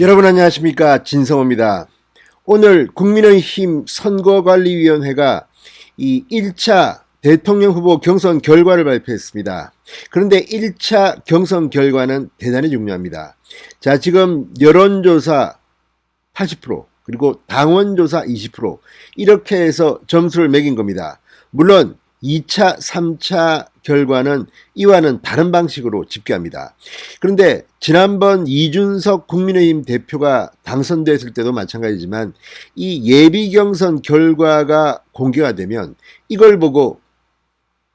여러분 안녕하십니까, 진성호입니다. 오늘 국민의힘 선거관리위원회가 이 1차 대통령 후보 경선 결과를 발표했습니다. 그런데 1차 경선 결과는 대단히 중요합니다. 자, 지금 여론조사 80%, 그리고 당원조사 20%, 이렇게 해서 점수를 매긴 겁니다. 물론 2차, 3차 결과는 이와는 다른 방식으로 집계합니다. 그런데 지난번 이준석 국민의힘 대표가 당선됐을 때도 마찬가지지만 이 예비경선 결과가 공개가 되면 이걸 보고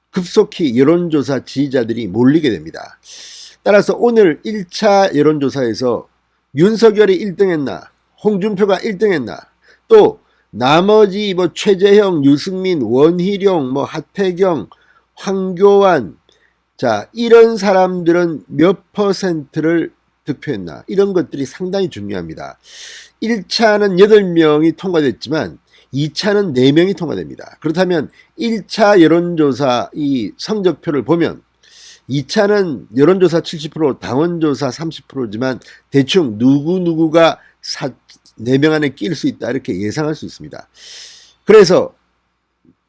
급속히 여론조사 지지자들이 몰리게 됩니다. 따라서 오늘 1차 여론조사에서 윤석열이 1등 했나, 홍준표가 1등 했나, 또 나머지 최재형, 유승민, 원희룡, 하태경, 황교안, 자, 이런 사람들은 몇 퍼센트를 득표했나, 이런 것들이 상당히 중요합니다. 1차는 8명이 통과됐지만 2차는 4명이 통과됩니다. 그렇다면 1차 여론조사 이 성적표를 보면 2차는 여론조사 70%, 당원조사 30%지만 대충 누구누구가 4명 안에 낄 수 있다, 이렇게 예상할 수 있습니다. 그래서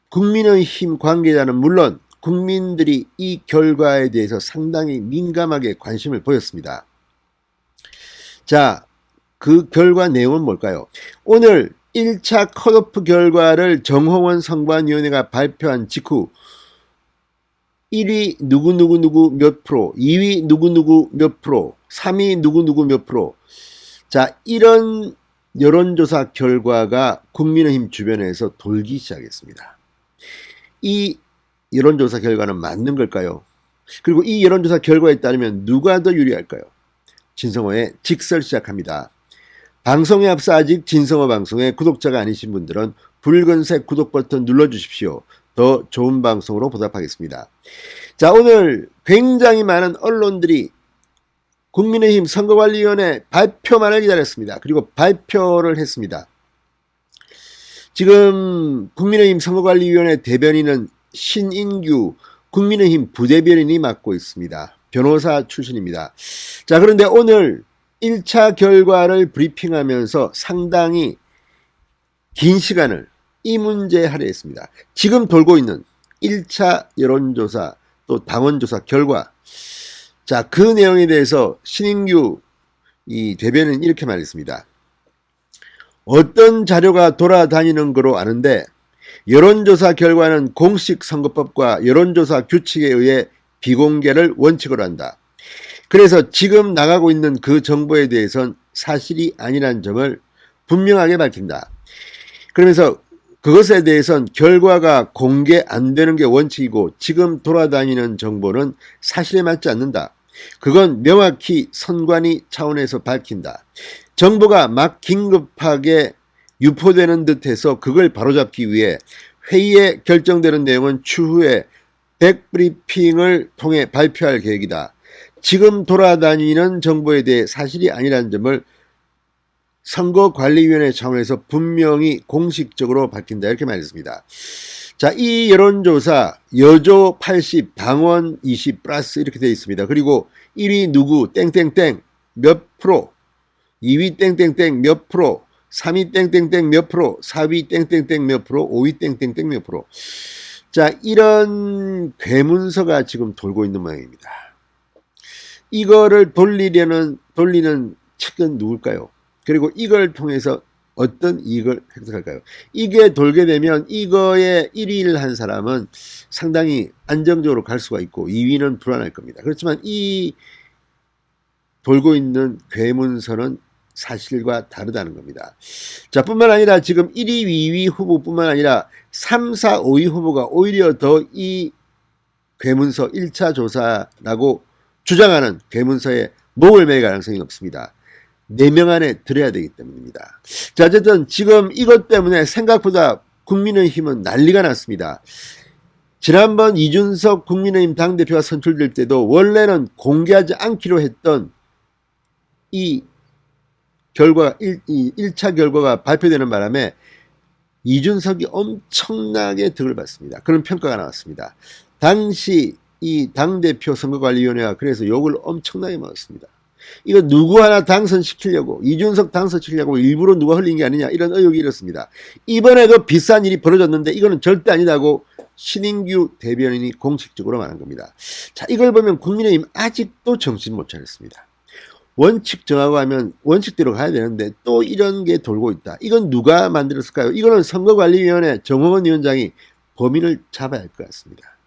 국민의힘 관계자는 물론 국민들이 이 결과에 대해서 상당히 민감하게 관심을 보였습니다. 자, 그 결과 내용은 뭘까요? 오늘 1차 컷오프 결과를 정홍원 선관위원회가 발표한 직후 1위 누구누구 몇 프로, 2위 누구누구 몇 프로, 3위 누구누구 몇 프로, 자, 이런 여론조사 결과가 국민의힘 주변에서 돌기 시작했습니다. 이 여론조사 결과는 맞는 걸까요? 그리고 이 여론조사 결과에 따르면 누가 더 유리할까요? 진성호의 직설 시작합니다. 방송에 앞서 아직 진성호 방송의 구독자가 아니신 분들은 붉은색 구독 버튼 눌러주십시오. 더 좋은 방송으로 보답하겠습니다. 자, 오늘 굉장히 많은 언론들이 국민의힘 선거관리위원회 발표만을 기다렸습니다. 그리고 발표를 했습니다. 지금 국민의힘 선거관리위원회 대변인은 신인규 국민의힘 부대변인이 맡고 있습니다. 변호사 출신입니다. 자, 그런데 오늘 1차 결과를 브리핑하면서 상당히 긴 시간을 이 문제에 할애했습니다. 지금 돌고 있는 1차 여론조사 또 당원조사 결과, 자, 그 내용에 대해서 신인규 이 대변인은 이렇게 말했습니다. 어떤 자료가 돌아다니는 거로 아는데 여론조사 결과는 공식선거법과 여론조사 규칙에 의해 비공개를 원칙으로 한다. 그래서 지금 나가고 있는 그 정보에 대해서는 사실이 아니라는 점을 분명하게 밝힌다. 그러면서 그것에 대해서는 결과가 공개 안 되는 게 원칙이고 지금 돌아다니는 정보는 사실에 맞지 않는다. 그건 명확히 선관위 차원에서 밝힌다. 정보가 막 긴급하게 유포되는 듯해서 그걸 바로잡기 위해 회의에 결정되는 내용은 추후에 백브리핑을 통해 발표할 계획이다. 지금 돌아다니는 정보에 대해 사실이 아니라는 점을 선거관리위원회 차원에서 분명히 공식적으로 밝힌다, 이렇게 말했습니다. 자, 이 여론조사 여조 80, 당원 20 플러스 이렇게 되어 있습니다. 그리고 1위 누구 땡땡땡 몇 프로, 2위 땡땡땡 몇 프로, 3위 땡땡땡 몇 프로, 4위 땡땡땡 몇 프로, 5위 땡땡땡 몇 프로. 자, 이런 괴문서가 지금 돌고 있는 모양입니다. 이거를 돌리는 측은 누굴까요? 그리고 이걸 통해서 어떤 이익을 획득할까요? 이게 돌게 되면 이거에 1위를 한 사람은 상당히 안정적으로 갈 수가 있고 2위는 불안할 겁니다. 그렇지만 이 돌고 있는 괴문서는 사실과 다르다는 겁니다. 자, 뿐만 아니라 지금 1위, 2위 후보뿐만 아니라 3, 4, 5위 후보가 오히려 더 이 괴문서 1차 조사라고 주장하는 괴문서에 목을 매일 가능성이 높습니다. 4명 안에 들어야 되기 때문입니다. 자, 어쨌든 지금 이것 때문에 생각보다 국민의힘은 난리가 났습니다. 지난번 이준석 국민의힘 당대표가 선출될 때도 원래는 공개하지 않기로 했던 이 결과, 1차 결과가 발표되는 바람에 이준석이 엄청나게 득을 받습니다. 그런 평가가 나왔습니다. 당시 이 당대표 선거관리위원회가 그래서 욕을 엄청나게 먹었습니다. 이거 누구 하나 당선시키려고, 이준석 당선시키려고 일부러 누가 흘린 게 아니냐, 이런 의혹이 일었습니다. 이번에도 비슷한 일이 벌어졌는데 이거는 절대 아니다고 신인규 대변인이 공식적으로 말한 겁니다. 자, 이걸 보면 국민의힘 아직도 정신 못 차렸습니다. 원칙 정하고 하면 원칙대로 가야 되는데 또 이런 게 돌고 있다. 이건 누가 만들었을까요? 이거는 선거관리위원회 정홍원 위원장이 범인을 잡아야 할 것 같습니다.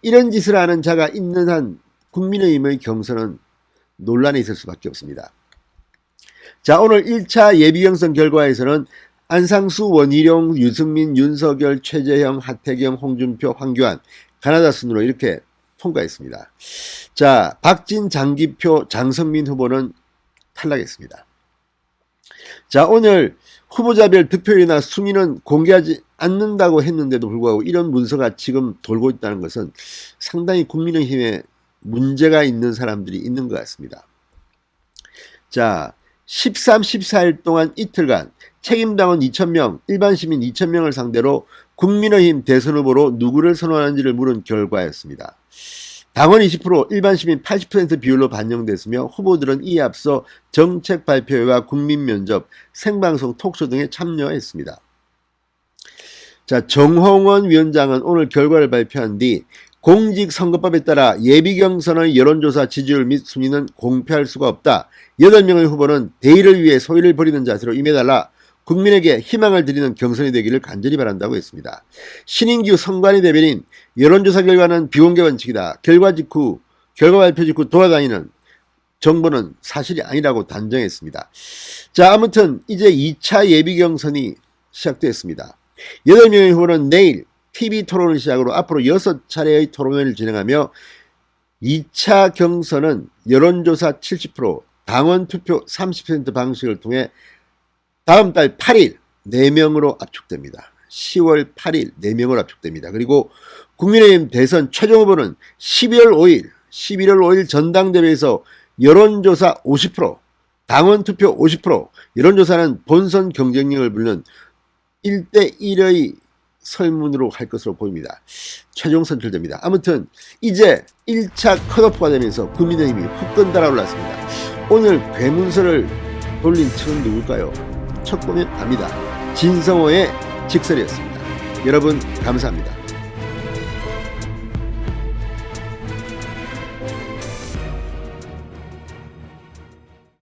이런 짓을 하는 자가 있는 한 국민의힘의 경선은 논란이 있을 수밖에 없습니다. 자, 오늘 1차 예비경선 결과에서는 안상수, 원희룡, 유승민, 윤석열, 최재형, 하태경, 홍준표, 황교안, 가나다 순으로 이렇게 통과했습니다. 자, 박진, 장기표, 장성민 후보는 탈락했습니다. 자, 오늘 후보자별 득표율이나 순위는 공개하지 않는다고 했는데도 불구하고 이런 문서가 지금 돌고 있다는 것은 상당히 국민의힘에 문제가 있는 사람들이 있는 것 같습니다. 자, 13, 14일 동안 이틀간 책임당원 2,000명, 일반 시민 2,000명을 상대로 국민의힘 대선 후보로 누구를 선언하는지를 물은 결과였습니다. 당원 20%, 일반 시민 80% 비율로 반영됐으며 후보들은 이에 앞서 정책 발표회와 국민 면접, 생방송 톡쇼 등에 참여했습니다. 자, 정홍원 위원장은 오늘 결과를 발표한 뒤 공직선거법에 따라 예비경선의 여론조사 지지율 및 순위는 공표할 수가 없다. 8명의 후보는 대의를 위해 소위를 벌이는 자세로 임해달라. 국민에게 희망을 드리는 경선이 되기를 간절히 바란다고 했습니다. 신인규 선관위 대변인, 여론조사 결과는 비공개 원칙이다. 결과 발표 직후 돌아다니는 정보는 사실이 아니라고 단정했습니다. 자, 아무튼 이제 2차 예비경선이 시작됐습니다. 8명의 후보는 내일 TV 토론을 시작으로 앞으로 6차례의 토론회를 진행하며 2차 경선은 여론조사 70%, 당원 투표 30% 방식을 통해 다음 달 8일 4명으로 압축됩니다. 10월 8일 4명으로 압축됩니다. 그리고 국민의힘 대선 최종 후보는 11월 5일 전당대회에서 여론조사 50%, 당원 투표 50%, 여론조사는 본선 경쟁력을 불는 1대1의 설문으로 할 것으로 보입니다. 최종 선출됩니다. 아무튼 이제 1차 컷오프가 되면서 국민의힘이 후끈 달아올랐습니다. 오늘 괴문서를 돌린 측은 누굴까요? 첫 보면 압니다. 진성호의 직설이었습니다. 여러분 감사합니다.